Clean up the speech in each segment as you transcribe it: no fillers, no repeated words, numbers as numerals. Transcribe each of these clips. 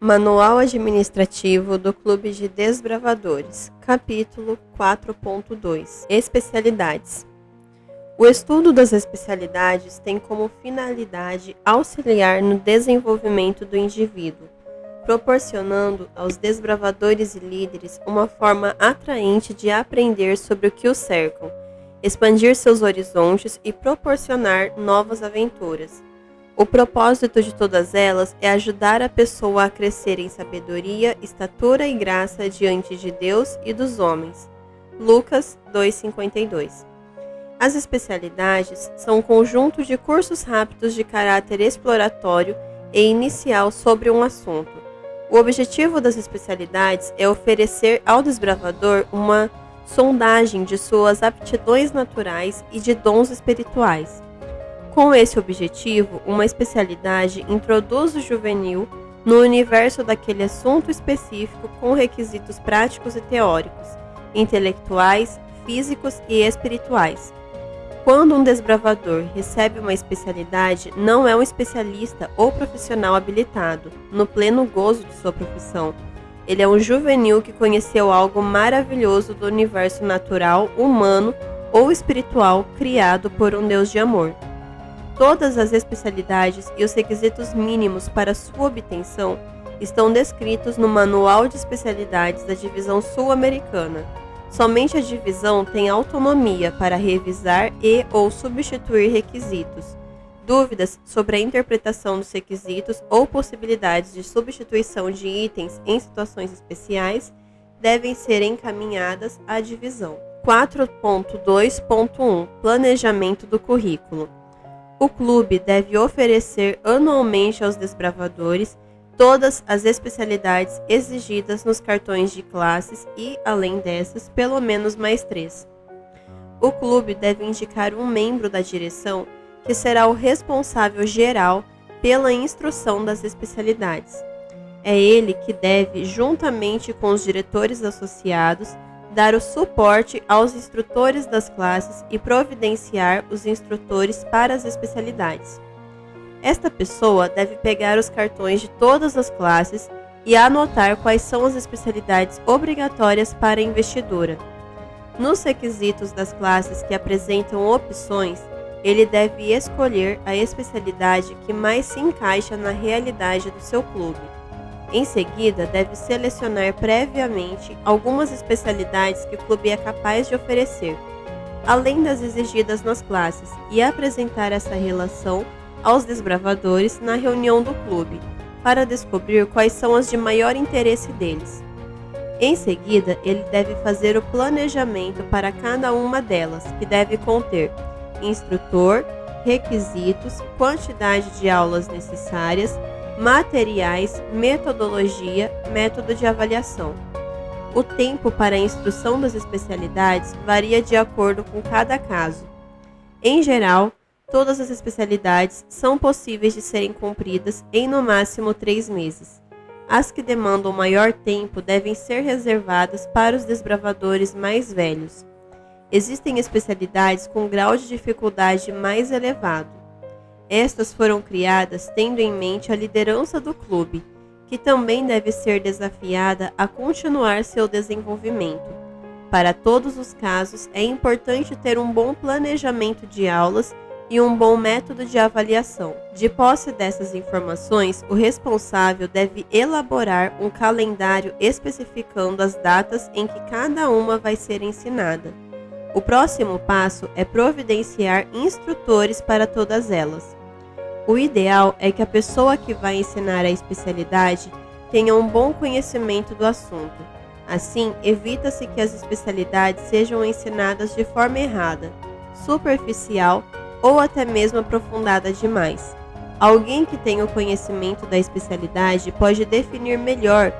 Manual Administrativo do Clube de Desbravadores, capítulo 4.2 Especialidades. O estudo das especialidades tem como finalidade auxiliar no desenvolvimento do indivíduo, proporcionando aos desbravadores e líderes uma forma atraente de aprender sobre o que os cercam, expandir seus horizontes e proporcionar novas aventuras. O propósito de todas elas é ajudar a pessoa a crescer em sabedoria, estatura e graça diante de Deus e dos homens. Lucas 2:52. As especialidades são um conjunto de cursos rápidos de caráter exploratório e inicial sobre um assunto. O objetivo das especialidades é oferecer ao desbravador uma sondagem de suas aptidões naturais e de dons espirituais. Com esse objetivo, uma especialidade introduz o juvenil no universo daquele assunto específico com requisitos práticos e teóricos, intelectuais, físicos e espirituais. Quando um desbravador recebe uma especialidade, não é um especialista ou profissional habilitado, no pleno gozo de sua profissão. Ele é um juvenil que conheceu algo maravilhoso do universo natural, humano ou espiritual criado por um Deus de amor. Todas as especialidades e os requisitos mínimos para sua obtenção estão descritos no Manual de Especialidades da Divisão Sul-Americana. Somente a divisão tem autonomia para revisar e ou substituir requisitos. Dúvidas sobre a interpretação dos requisitos ou possibilidades de substituição de itens em situações especiais devem ser encaminhadas à divisão. 4.2.1 Planejamento do currículo. O clube deve oferecer anualmente aos desbravadores todas as especialidades exigidas nos cartões de classes e, além dessas, pelo menos mais 3. O clube deve indicar um membro da direção que será o responsável geral pela instrução das especialidades. É ele que deve, juntamente com os diretores associados, dar o suporte aos instrutores das classes e providenciar os instrutores para as especialidades. Esta pessoa deve pegar os cartões de todas as classes e anotar quais são as especialidades obrigatórias para a investidura. Nos requisitos das classes que apresentam opções, ele deve escolher a especialidade que mais se encaixa na realidade do seu clube. Em seguida, deve selecionar previamente algumas especialidades que o clube é capaz de oferecer, além das exigidas nas classes, e apresentar essa relação aos desbravadores na reunião do clube, para descobrir quais são as de maior interesse deles. Em seguida, ele deve fazer o planejamento para cada uma delas, que deve conter instrutor, requisitos, quantidade de aulas necessárias, materiais, metodologia, método de avaliação. O tempo para a instrução das especialidades varia de acordo com cada caso. Em geral, todas as especialidades são possíveis de serem cumpridas em no máximo 3 meses. As que demandam maior tempo devem ser reservadas para os desbravadores mais velhos. Existem especialidades com grau de dificuldade mais elevado. Estas foram criadas tendo em mente a liderança do clube, que também deve ser desafiada a continuar seu desenvolvimento. Para todos os casos, é importante ter um bom planejamento de aulas e um bom método de avaliação. De posse dessas informações, o responsável deve elaborar um calendário especificando as datas em que cada uma vai ser ensinada. O próximo passo é providenciar instrutores para todas elas. O ideal é que a pessoa que vai ensinar a especialidade tenha um bom conhecimento do assunto. Assim, evita-se que as especialidades sejam ensinadas de forma errada, superficial ou até mesmo aprofundada demais. Alguém que tenha o conhecimento da especialidade pode definir melhor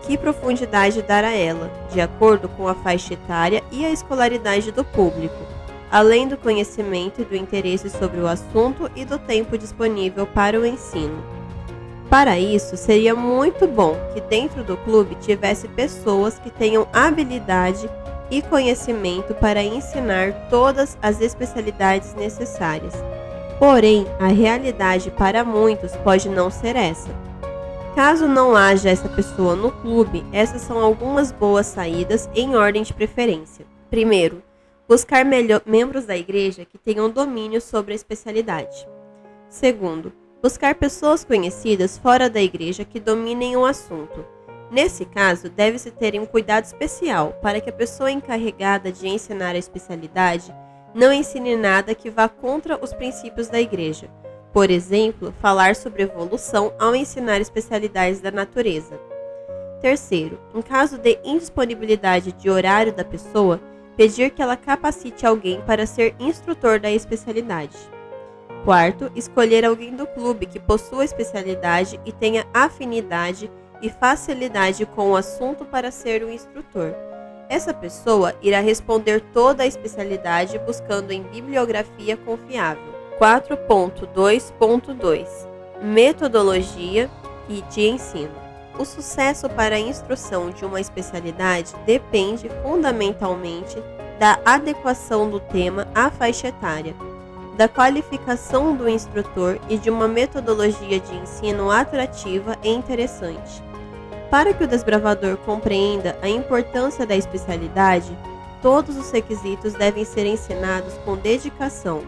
que profundidade dar a ela, de acordo com a faixa etária e a escolaridade do público, além do conhecimento e do interesse sobre o assunto e do tempo disponível para o ensino. Para isso, seria muito bom que dentro do clube tivesse pessoas que tenham habilidade e conhecimento para ensinar todas as especialidades necessárias. Porém, a realidade para muitos pode não ser essa. Caso não haja essa pessoa no clube, essas são algumas boas saídas em ordem de preferência. Primeiro, buscar membros da igreja que tenham domínio sobre a especialidade. Segundo, buscar pessoas conhecidas fora da igreja que dominem o assunto. Nesse caso, deve-se ter um cuidado especial para que a pessoa encarregada de ensinar a especialidade não ensine nada que vá contra os princípios da igreja. Por exemplo, falar sobre evolução ao ensinar especialidades da natureza. Terceiro, em caso de indisponibilidade de horário da pessoa, pedir que ela capacite alguém para ser instrutor da especialidade. Quarto, escolher alguém do clube que possua especialidade e tenha afinidade e facilidade com o assunto para ser o instrutor. Essa pessoa irá responder toda a especialidade buscando em bibliografia confiável. 4.2.2 Metodologia e de ensino. O sucesso para a instrução de uma especialidade depende fundamentalmente da adequação do tema à faixa etária, da qualificação do instrutor e de uma metodologia de ensino atrativa e interessante. Para que o desbravador compreenda a importância da especialidade, todos os requisitos devem ser ensinados com dedicação,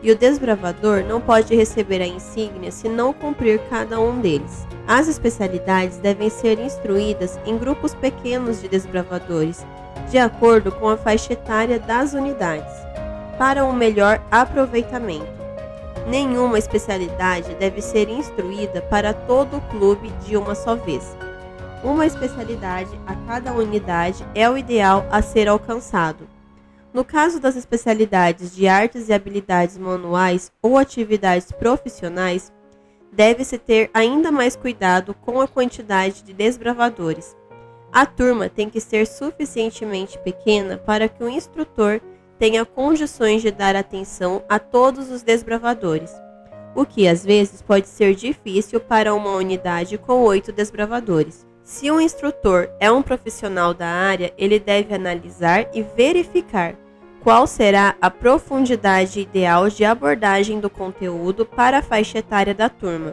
e o desbravador não pode receber a insígnia se não cumprir cada um deles. As especialidades devem ser instruídas em grupos pequenos de desbravadores, de acordo com a faixa etária das unidades, para um melhor aproveitamento. Nenhuma especialidade deve ser instruída para todo o clube de uma só vez. Uma especialidade a cada unidade é o ideal a ser alcançado. No caso das especialidades de artes e habilidades manuais ou atividades profissionais, deve-se ter ainda mais cuidado com a quantidade de desbravadores. A turma tem que ser suficientemente pequena para que o instrutor tenha condições de dar atenção a todos os desbravadores, o que às vezes pode ser difícil para uma unidade com 8 desbravadores. Se o instrutor é um profissional da área, ele deve analisar e verificar qual será a profundidade ideal de abordagem do conteúdo para a faixa etária da turma.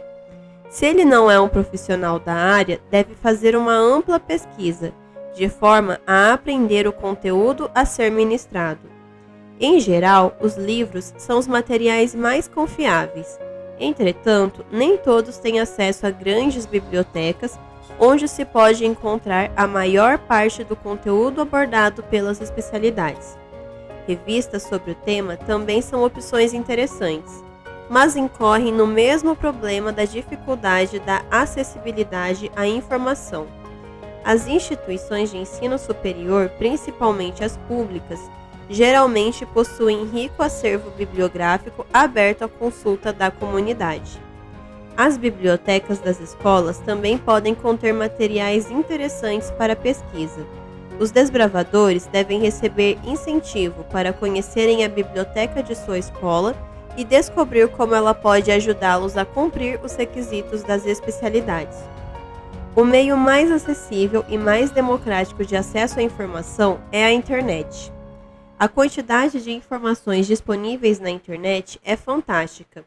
Se ele não é um profissional da área, deve fazer uma ampla pesquisa, de forma a aprender o conteúdo a ser ministrado. Em geral, os livros são os materiais mais confiáveis. Entretanto, nem todos têm acesso a grandes bibliotecas, onde se pode encontrar a maior parte do conteúdo abordado pelas especialidades. Revistas sobre o tema também são opções interessantes, mas incorrem no mesmo problema da dificuldade da acessibilidade à informação. As instituições de ensino superior, principalmente as públicas, geralmente possuem rico acervo bibliográfico aberto à consulta da comunidade. As bibliotecas das escolas também podem conter materiais interessantes para pesquisa. Os desbravadores devem receber incentivo para conhecerem a biblioteca de sua escola e descobrir como ela pode ajudá-los a cumprir os requisitos das especialidades. O meio mais acessível e mais democrático de acesso à informação é a internet. A quantidade de informações disponíveis na internet é fantástica,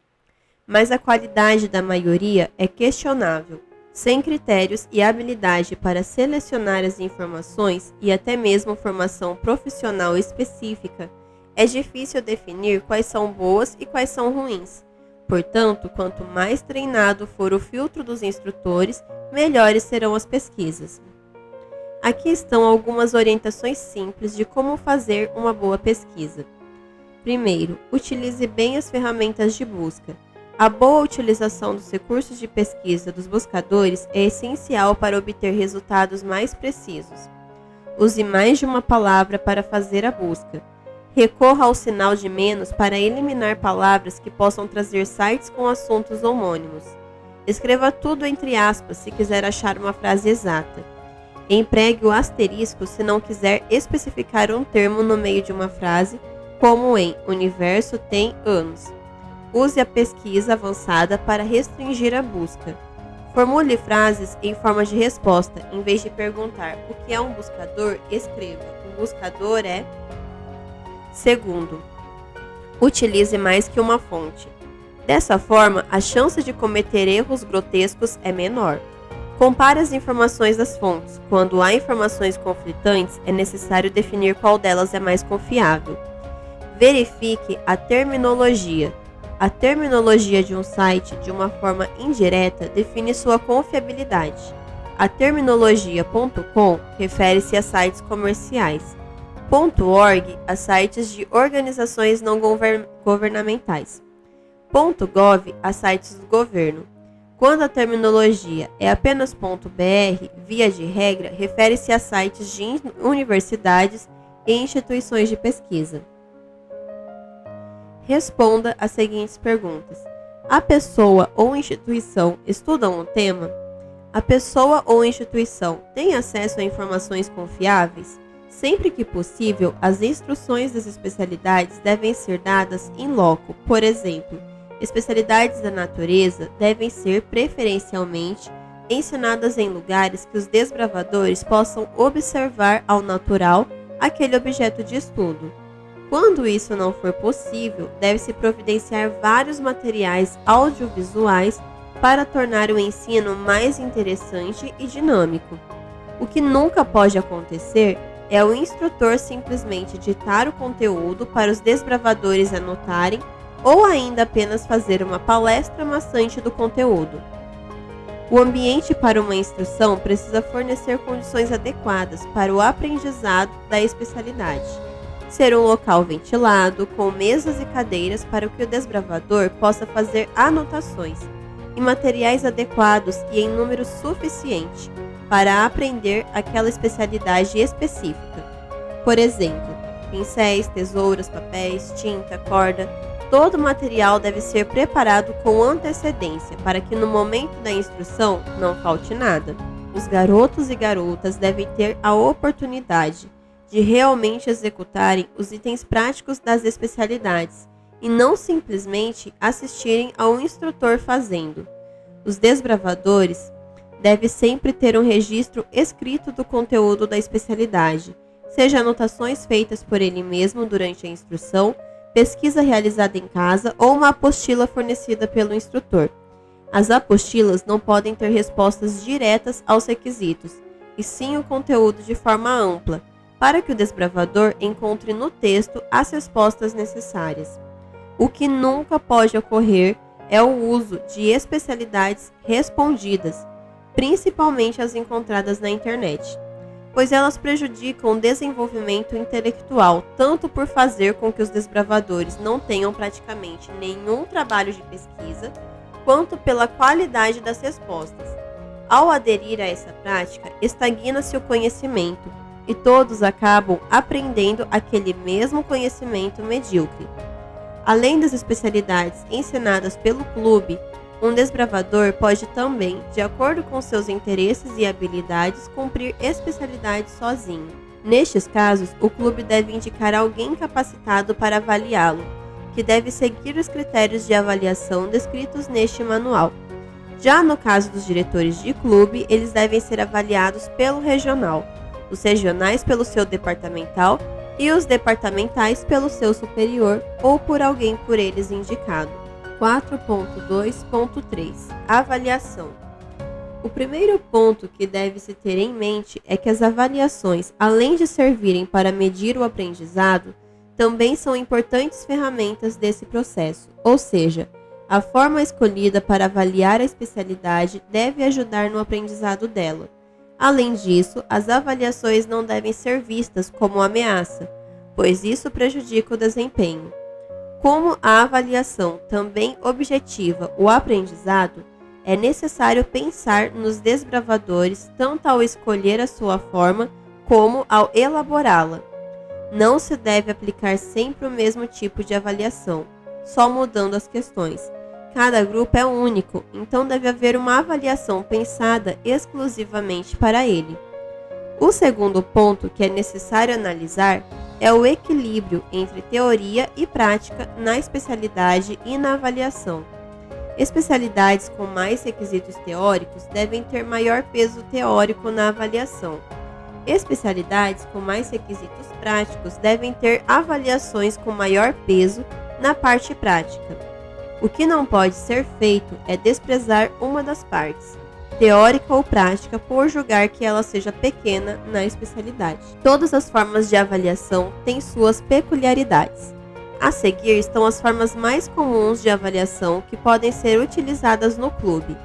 mas a qualidade da maioria é questionável. Sem critérios e habilidade para selecionar as informações e até mesmo formação profissional específica, é difícil definir quais são boas e quais são ruins. Portanto, quanto mais treinado for o filtro dos instrutores, melhores serão as pesquisas. Aqui estão algumas orientações simples de como fazer uma boa pesquisa. Primeiro, utilize bem as ferramentas de busca. A boa utilização dos recursos de pesquisa dos buscadores é essencial para obter resultados mais precisos. Use mais de uma palavra para fazer a busca. Recorra ao sinal de menos para eliminar palavras que possam trazer sites com assuntos homônimos. Escreva tudo entre aspas se quiser achar uma frase exata. Empregue o asterisco se não quiser especificar um termo no meio de uma frase, como em universo tem anos. Use a pesquisa avançada para restringir a busca. Formule frases em forma de resposta. Em vez de perguntar o que é um buscador, escreva: um buscador é... Segundo, utilize mais que uma fonte. Dessa forma, a chance de cometer erros grotescos é menor. Compare as informações das fontes. Quando há informações conflitantes, é necessário definir qual delas é mais confiável. Verifique a terminologia. A terminologia de um site, de uma forma indireta, define sua confiabilidade. A terminologia .com refere-se a sites comerciais. .org a sites de organizações não governamentais. .gov a sites do governo. Quando a terminologia é apenas .br, via de regra, refere-se a sites de universidades e instituições de pesquisa. Responda as seguintes perguntas. A pessoa ou instituição estudam o tema? A pessoa ou instituição tem acesso a informações confiáveis? Sempre que possível, as instruções das especialidades devem ser dadas in loco. Por exemplo, especialidades da natureza devem ser preferencialmente ensinadas em lugares que os desbravadores possam observar ao natural aquele objeto de estudo. Quando isso não for possível, deve-se providenciar vários materiais audiovisuais para tornar o ensino mais interessante e dinâmico. O que nunca pode acontecer é o instrutor simplesmente ditar o conteúdo para os desbravadores anotarem ou ainda apenas fazer uma palestra maçante do conteúdo. O ambiente para uma instrução precisa fornecer condições adequadas para o aprendizado da especialidade. Ser um local ventilado, com mesas e cadeiras para que o desbravador possa fazer anotações, e materiais adequados e em número suficiente para aprender aquela especialidade específica. Por exemplo, pincéis, tesouras, papéis, tinta, corda. Todo o material deve ser preparado com antecedência para que no momento da instrução não falte nada. Os garotos e garotas devem ter a oportunidade de realmente executarem os itens práticos das especialidades e não simplesmente assistirem ao instrutor fazendo. Os desbravadores devem sempre ter um registro escrito do conteúdo da especialidade, seja anotações feitas por ele mesmo durante a instrução, pesquisa realizada em casa ou uma apostila fornecida pelo instrutor. As apostilas não podem ter respostas diretas aos requisitos, e sim o conteúdo de forma ampla, para que o desbravador encontre no texto as respostas necessárias. O que nunca pode ocorrer é o uso de especialidades respondidas, principalmente as encontradas na internet, pois elas prejudicam o desenvolvimento intelectual, tanto por fazer com que os desbravadores não tenham praticamente nenhum trabalho de pesquisa, quanto pela qualidade das respostas. Ao aderir a essa prática, estagna-se o conhecimento, e todos acabam aprendendo aquele mesmo conhecimento medíocre. Além das especialidades ensinadas pelo clube, um desbravador pode também, de acordo com seus interesses e habilidades, cumprir especialidades sozinho. Nestes casos, o clube deve indicar alguém capacitado para avaliá-lo, que deve seguir os critérios de avaliação descritos neste manual. Já no caso dos diretores de clube, eles devem ser avaliados pelo regional, os regionais pelo seu departamental e os departamentais pelo seu superior ou por alguém por eles indicado. 4.2.3 Avaliação. O primeiro ponto que deve-se ter em mente é que as avaliações, além de servirem para medir o aprendizado, também são importantes ferramentas desse processo, ou seja, a forma escolhida para avaliar a especialidade deve ajudar no aprendizado dela. Além disso, as avaliações não devem ser vistas como ameaça, pois isso prejudica o desempenho. Como a avaliação também objetiva o aprendizado, é necessário pensar nos desbravadores tanto ao escolher a sua forma como ao elaborá-la. Não se deve aplicar sempre o mesmo tipo de avaliação, só mudando as questões. Cada grupo é único, então deve haver uma avaliação pensada exclusivamente para ele. O segundo ponto que é necessário analisar é o equilíbrio entre teoria e prática na especialidade e na avaliação. Especialidades com mais requisitos teóricos devem ter maior peso teórico na avaliação. Especialidades com mais requisitos práticos devem ter avaliações com maior peso na parte prática. O que não pode ser feito é desprezar uma das partes. teórica ou prática, por julgar que ela seja pequena na especialidade. Todas as formas de avaliação têm suas peculiaridades. A seguir estão as formas mais comuns de avaliação que podem ser utilizadas no clube.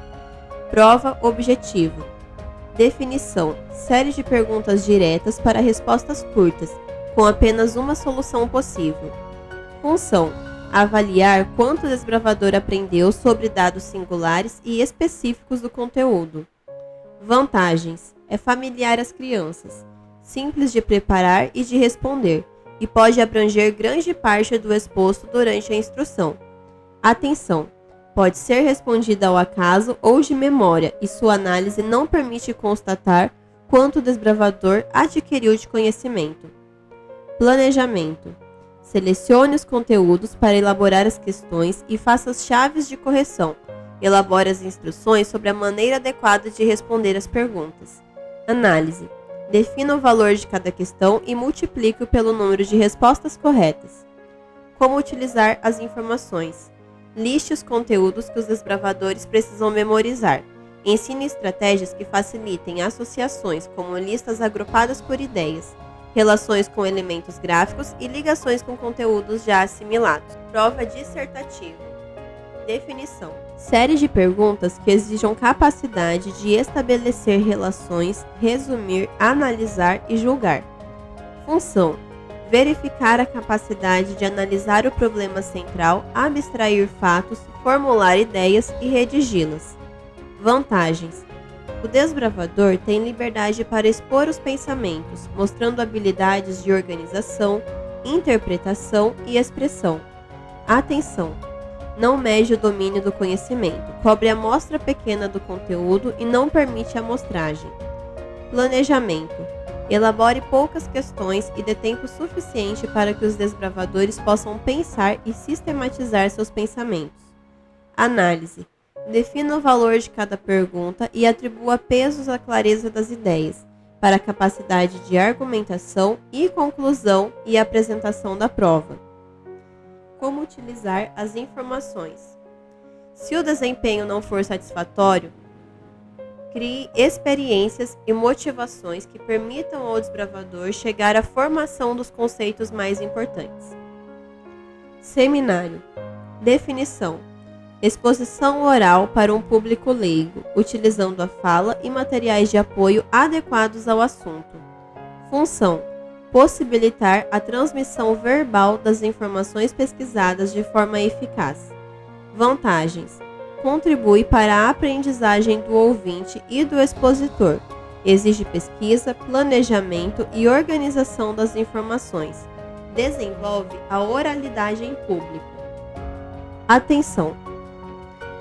Prova objetiva. Definição: série de perguntas diretas para respostas curtas, com apenas uma solução possível. Função: avaliar quanto o desbravador aprendeu sobre dados singulares e específicos do conteúdo. Vantagens: é familiar às crianças, simples de preparar e de responder, e pode abranger grande parte do exposto durante a instrução. Atenção: pode ser respondida ao acaso ou de memória, e sua análise não permite constatar quanto o desbravador adquiriu de conhecimento. Planejamento: selecione os conteúdos para elaborar as questões e faça as chaves de correção. Elabore as instruções sobre a maneira adequada de responder as perguntas. Análise: defina o valor de cada questão e multiplique-o pelo número de respostas corretas. Como utilizar as informações? Liste os conteúdos que os desbravadores precisam memorizar. Ensine estratégias que facilitem associações, como listas agrupadas por ideias, relações com elementos gráficos e ligações com conteúdos já assimilados. Prova dissertativa. Definição: série de perguntas que exijam capacidade de estabelecer relações, resumir, analisar e julgar. Função: verificar a capacidade de analisar o problema central, abstrair fatos, formular ideias e redigi-las. Vantagens: o desbravador tem liberdade para expor os pensamentos, mostrando habilidades de organização, interpretação e expressão. Atenção: não mede o domínio do conhecimento, cobre a amostra pequena do conteúdo e não permite amostragem. Planejamento: elabore poucas questões e dê tempo suficiente para que os desbravadores possam pensar e sistematizar seus pensamentos. Análise: defina o valor de cada pergunta e atribua pesos à clareza das ideias, para a capacidade de argumentação e conclusão e apresentação da prova. Como utilizar as informações? Se o desempenho não for satisfatório, crie experiências e motivações que permitam ao desbravador chegar à formação dos conceitos mais importantes. Seminário. Definição: exposição oral para um público leigo, utilizando a fala e materiais de apoio adequados ao assunto. Função: possibilitar a transmissão verbal das informações pesquisadas de forma eficaz. Vantagens: contribui para a aprendizagem do ouvinte e do expositor. Exige pesquisa, planejamento e organização das informações. Desenvolve a oralidade em público. Atenção!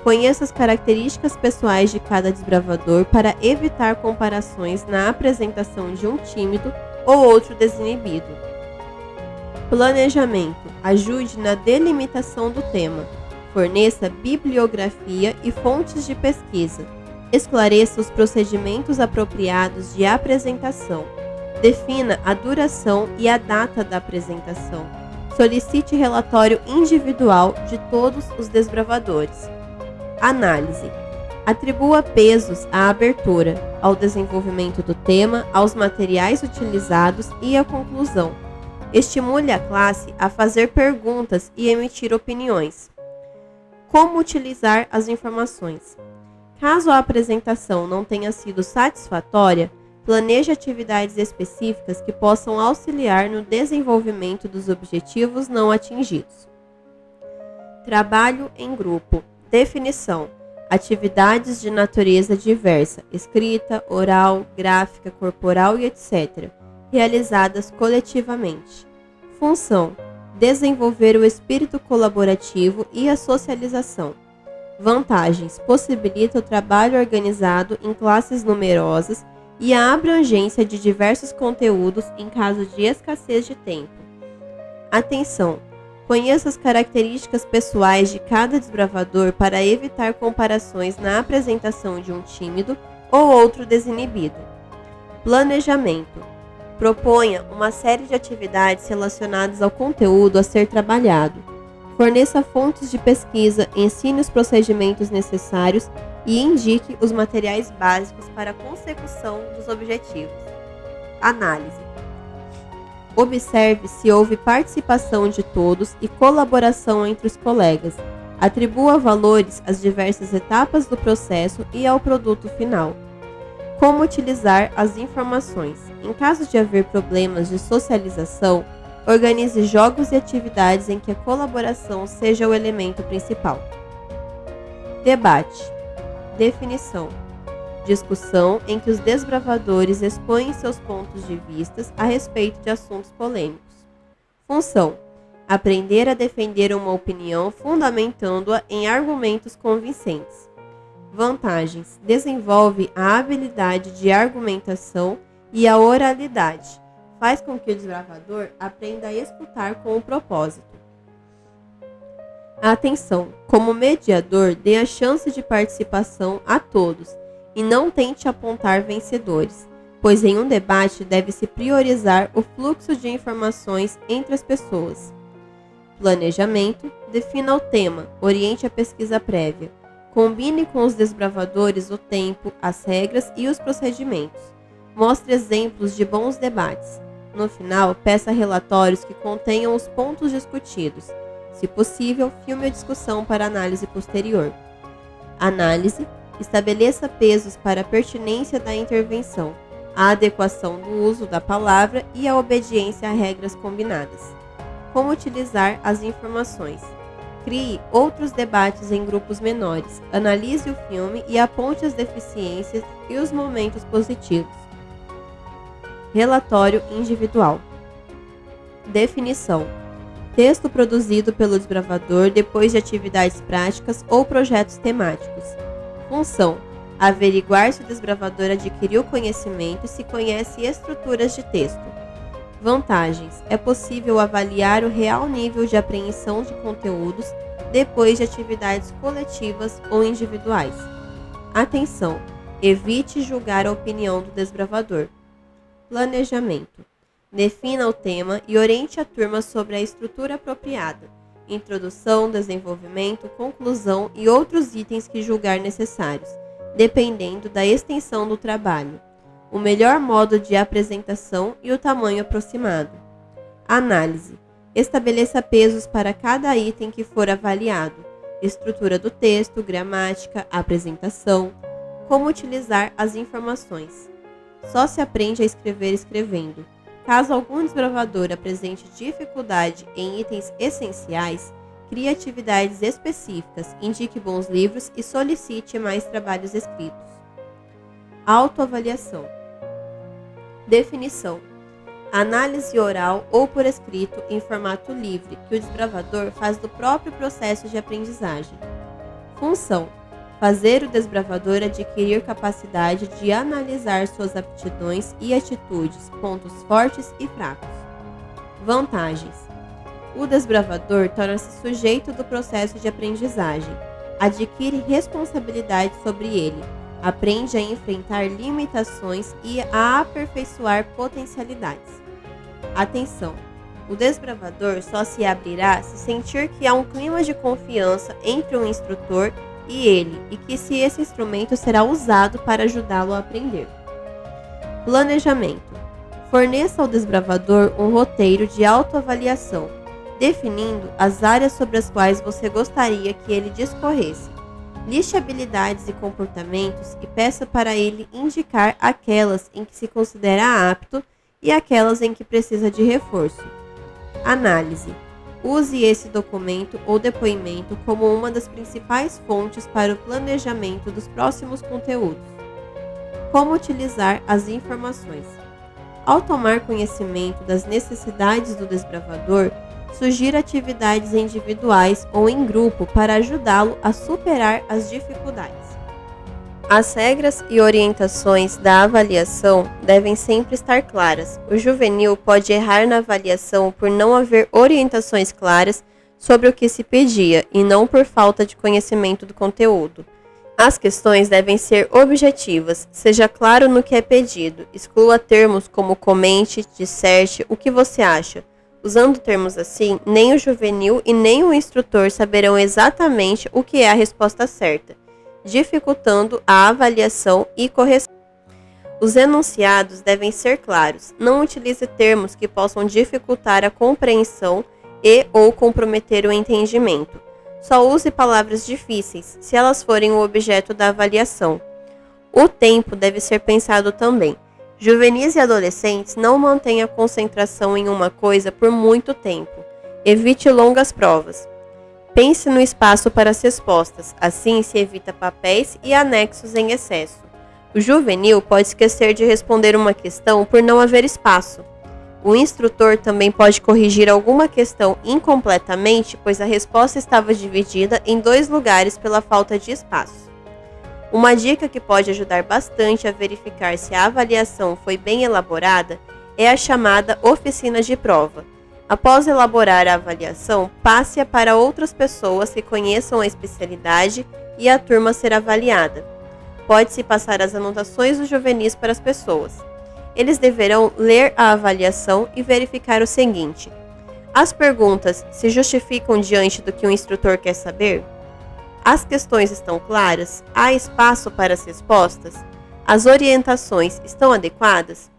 Conheça as características pessoais de cada desbravador para evitar comparações na apresentação de um tímido ou outro desinibido. Planejamento: ajude na delimitação do tema. Forneça bibliografia e fontes de pesquisa. Esclareça os procedimentos apropriados de apresentação. Defina a duração e a data da apresentação. Solicite relatório individual de todos os desbravadores. Análise: atribua pesos à abertura, ao desenvolvimento do tema, aos materiais utilizados e à conclusão. Estimule a classe a fazer perguntas e emitir opiniões. Como utilizar as informações? Caso a apresentação não tenha sido satisfatória, planeje atividades específicas que possam auxiliar no desenvolvimento dos objetivos não atingidos. Trabalho em grupo. Definição: atividades de natureza diversa, escrita, oral, gráfica, corporal e etc., realizadas coletivamente. Função: desenvolver o espírito colaborativo e a socialização. Vantagens: possibilita o trabalho organizado em classes numerosas e a abrangência de diversos conteúdos em caso de escassez de tempo. Atenção! Conheça as características pessoais de cada desbravador para evitar comparações na apresentação de um tímido ou outro desinibido. Planejamento: proponha uma série de atividades relacionadas ao conteúdo a ser trabalhado. Forneça fontes de pesquisa, ensine os procedimentos necessários e indique os materiais básicos para a consecução dos objetivos. Análise. Observe se houve participação de todos e colaboração entre os colegas. Atribua valores às diversas etapas do processo e ao produto final. Como utilizar as informações? Em caso de haver problemas de socialização, organize jogos e atividades em que a colaboração seja o elemento principal. Debate. Definição. Discussão em que os desbravadores expõem seus pontos de vista a respeito de assuntos polêmicos. Função. Aprender a defender uma opinião fundamentando-a em argumentos convincentes. Vantagens. Desenvolve a habilidade de argumentação e a oralidade. Faz com que o desbravador aprenda a escutar com o propósito. Atenção. Como mediador, dê a chance de participação a todos e não tente apontar vencedores, pois em um debate deve-se priorizar o fluxo de informações entre as pessoas. Planejamento. Defina o tema, oriente a pesquisa prévia. Combine com os desbravadores o tempo, as regras e os procedimentos. Mostre exemplos de bons debates. No final, peça relatórios que contenham os pontos discutidos. Se possível, filme a discussão para análise posterior. Análise. Estabeleça pesos para a pertinência da intervenção, a adequação do uso da palavra e a obediência a regras combinadas. Como utilizar as informações? Crie outros debates em grupos menores, analise o filme e aponte as deficiências e os momentos positivos. Relatório individual. Definição. Texto produzido pelo desbravador depois de atividades práticas ou projetos temáticos. Função. Averiguar se o desbravador adquiriu conhecimento e se conhece estruturas de texto. Vantagens. É possível avaliar o real nível de apreensão de conteúdos depois de atividades coletivas ou individuais. Atenção. Evite julgar a opinião do desbravador. Planejamento. Defina o tema e oriente a turma sobre a estrutura apropriada. Introdução, desenvolvimento, conclusão e outros itens que julgar necessários, dependendo da extensão do trabalho, o melhor modo de apresentação e o tamanho aproximado. Análise. Estabeleça pesos para cada item que for avaliado, estrutura do texto, gramática, apresentação, como utilizar as informações. Só se aprende a escrever escrevendo. Caso algum desbravador apresente dificuldade em itens essenciais, crie atividades específicas, indique bons livros e solicite mais trabalhos escritos. Autoavaliação. Definição. Análise oral ou por escrito em formato livre que o desbravador faz do próprio processo de aprendizagem. Função. Fazer o desbravador adquirir capacidade de analisar suas aptidões e atitudes, pontos fortes e fracos. Vantagens. O desbravador torna-se sujeito do processo de aprendizagem, adquire responsabilidade sobre ele, aprende a enfrentar limitações e a aperfeiçoar potencialidades. Atenção! O desbravador só se abrirá se sentir que há um clima de confiança entre o instrutor e ele, e que se esse instrumento será usado para ajudá-lo a aprender. Planejamento. Forneça ao desbravador um roteiro de autoavaliação, definindo as áreas sobre as quais você gostaria que ele discorresse. Liste habilidades e comportamentos e peça para ele indicar aquelas em que se considera apto e aquelas em que precisa de reforço. Análise. Use esse documento ou depoimento como uma das principais fontes para o planejamento dos próximos conteúdos. Como utilizar as informações? Ao tomar conhecimento das necessidades do desbravador, sugira atividades individuais ou em grupo para ajudá-lo a superar as dificuldades. As regras e orientações da avaliação devem sempre estar claras. O juvenil pode errar na avaliação por não haver orientações claras sobre o que se pedia e não por falta de conhecimento do conteúdo. As questões devem ser objetivas, seja claro no que é pedido, exclua termos como comente, disserte, o que você acha. Usando termos assim, nem o juvenil e nem o instrutor saberão exatamente o que é a resposta certa. dificultando a avaliação e correção. Os enunciados devem ser claros. Não utilize termos que possam dificultar a compreensão e ou comprometer o entendimento. Só use palavras difíceis, se elas forem o objeto da avaliação. O tempo deve ser pensado também. Juvenis e adolescentes não mantêm a concentração em uma coisa por muito tempo. Evite longas provas. Pense no espaço para as respostas, assim se evita papéis e anexos em excesso. O juvenil pode esquecer de responder uma questão por não haver espaço. O instrutor também pode corrigir alguma questão incompletamente, pois a resposta estava dividida em 2 lugares pela falta de espaço. Uma dica que pode ajudar bastante a verificar se a avaliação foi bem elaborada é a chamada oficina de prova. Após elaborar a avaliação, passe-a para outras pessoas que conheçam a especialidade e a turma a ser avaliada. Pode-se passar as anotações dos juvenis para as pessoas. Eles deverão ler a avaliação e verificar o seguinte: as perguntas se justificam diante do que o instrutor quer saber? As questões estão claras? Há espaço para as respostas? As orientações estão adequadas?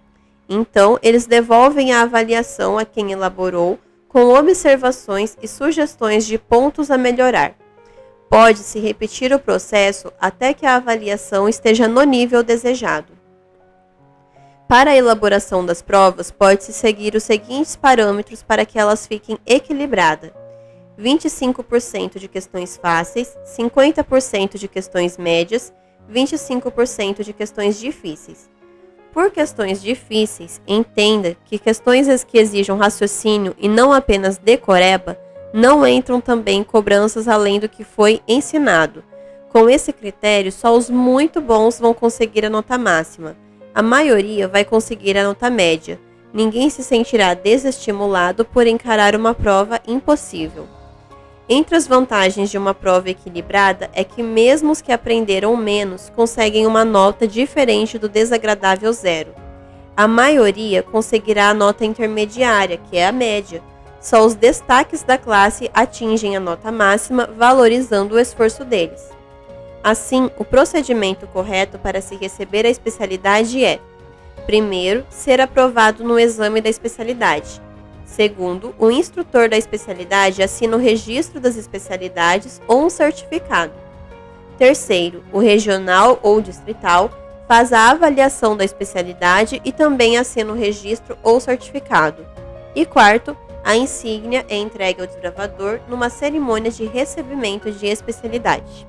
Então, eles devolvem a avaliação a quem elaborou, com observações e sugestões de pontos a melhorar. Pode-se repetir o processo até que a avaliação esteja no nível desejado. Para a elaboração das provas, pode-se seguir os seguintes parâmetros para que elas fiquem equilibradas: 25% de questões fáceis, 50% de questões médias, 25% de questões difíceis. Por questões difíceis, entenda que questões que exijam raciocínio e não apenas decoreba, não entram também cobranças além do que foi ensinado. Com esse critério, só os muito bons vão conseguir a nota máxima. A maioria vai conseguir a nota média. Ninguém se sentirá desestimulado por encarar uma prova impossível. Entre as vantagens de uma prova equilibrada é que mesmo os que aprenderam menos conseguem uma nota diferente do desagradável 0. A maioria conseguirá a nota intermediária, que é a média. Só os destaques da classe atingem a nota máxima, valorizando o esforço deles. Assim, o procedimento correto para se receber a especialidade é: primeiro, ser aprovado no exame da especialidade. Segundo, o instrutor da especialidade assina o registro das especialidades ou um certificado. Terceiro, o regional ou distrital faz a avaliação da especialidade e também assina o registro ou certificado. E quarto, a insígnia é entregue ao desbravador numa cerimônia de recebimento de especialidade.